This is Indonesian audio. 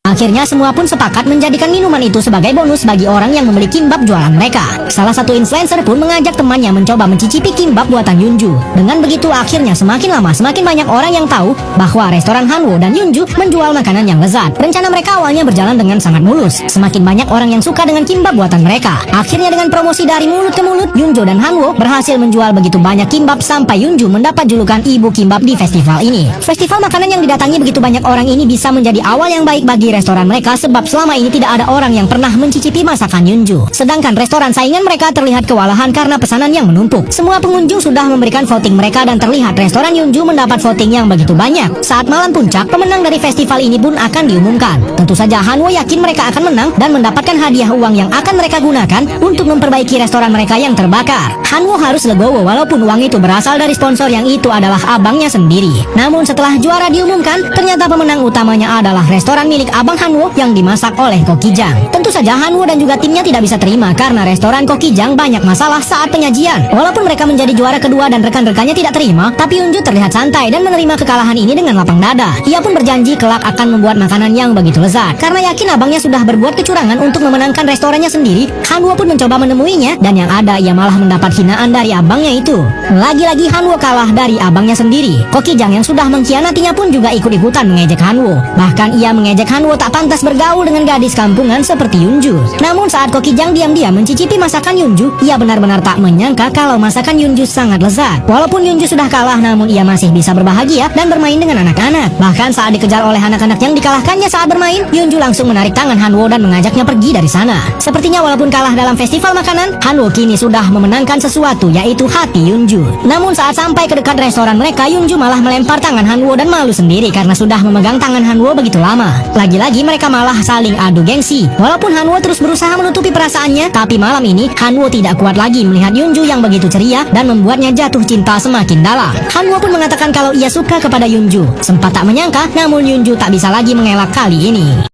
Akhirnya semua pun sepakat menjadikan minuman itu sebagai bonus bagi orang yang membeli kimbab jualan mereka. Salah satu influencer pun mengajak temannya mencoba mencicipi kimbab buatan Yunju. Dengan begitu akhirnya semakin lama semakin banyak orang yang tahu bahwa restoran Hanwoo dan Yunju menjual makanan yang lezat. Rencana mereka awalnya berjalan dengan sangat mulus. Semakin banyak orang yang suka dengan kimbab buatan mereka. Akhirnya dengan promosi dari mulut ke mulut, Yunju dan Hanwoo berhasil menjual begitu banyak kimbab sampai Yunju mendapat julukan ibu kimbab di festival ini. Festival makanan yang didatangi begitu banyak orang ini bisa menjadi awal yang baik bagi restoran mereka sebab selama ini tidak ada orang yang pernah mencicipi masakan Yunju. Sedangkan restoran saingan mereka terlihat kewalahan karena pesanan yang menumpuk. Semua pengunjung sudah memberikan voting mereka dan terlihat restoran Yunju mendapat voting yang begitu banyak. Saat malam puncak, pemenang dari festival ini pun akan diumumkan. Tentu saja Hanwoo yakin mereka akan menang dan mendapatkan hadiah uang yang akan mereka gunakan untuk memperbaiki restoran mereka yang terbakar. Hanwoo harus legowo walaupun uang itu berasal dari sponsor yang itu adalah abangnya sendiri. Namun setelah juara diumumkan, ternyata pemenang utamanya adalah restoran milik abang Hanwoo yang dimasak oleh Kokijang. Tentu saja Hanwoo dan juga timnya tidak bisa terima karena restoran Kokijang banyak masalah saat penyajian. Walaupun mereka menjadi juara kedua dan rekan-rekannya tidak terima, tapi Yunju terlihat santai dan menerima kekalahan ini dengan lapang dada. Ia pun berjanji kelak akan membuat makanan yang begitu lezat. Karena yakin abangnya sudah berbuat kecurangan untuk memenangkan restorannya sendiri, Hanwoo pun mencoba menemuinya dan yang ada ia malah mendapat hinaan dari abangnya itu. Lagi-lagi Hanwoo kalah dari abangnya sendiri. Kokijang yang sudah mengkhianatinya pun juga ikut-ikutan mengejek Hanwoo. Bahkan ia mengejek Hanwoo tak pantas bergaul dengan gadis kampungan seperti Yunju. Namun saat Kokijang diam-diam mencicipi masakan Yunju, ia benar-benar tak menyangka kalau masakan Yunju sangat lezat. Walaupun Yunju sudah kalah, namun ia masih bisa berbahagia dan bermain dengan anak-anak. Bahkan saat dikejar oleh anak-anak yang dikalahkannya saat bermain, Yunju langsung menarik tangan Hanwoo dan mengajaknya pergi dari sana. Sepertinya walaupun kalah dalam festival makanan, Hanwoo kini sudah memenangkan sesuatu, yaitu hati Yunju. Namun saat sampai ke dekat restoran mereka, Yunju malah melempar tangan Hanwoo dan malu sendiri karena sudah memegang tangan Hanwoo begitu lama. Lagi-lagi mereka malah saling adu gengsi. Walaupun Hanwoo terus berusaha menutupi perasaannya, tapi malam ini Hanwoo tidak kuat lagi melihat Yunju yang begitu ceria dan membuatnya jatuh cinta semakin dalam. Hanwoo pun mengatakan kalau ia suka kepada Yunju. Sempat tak menyangka, namun Yunju tak bisa lagi mengelak kali ini.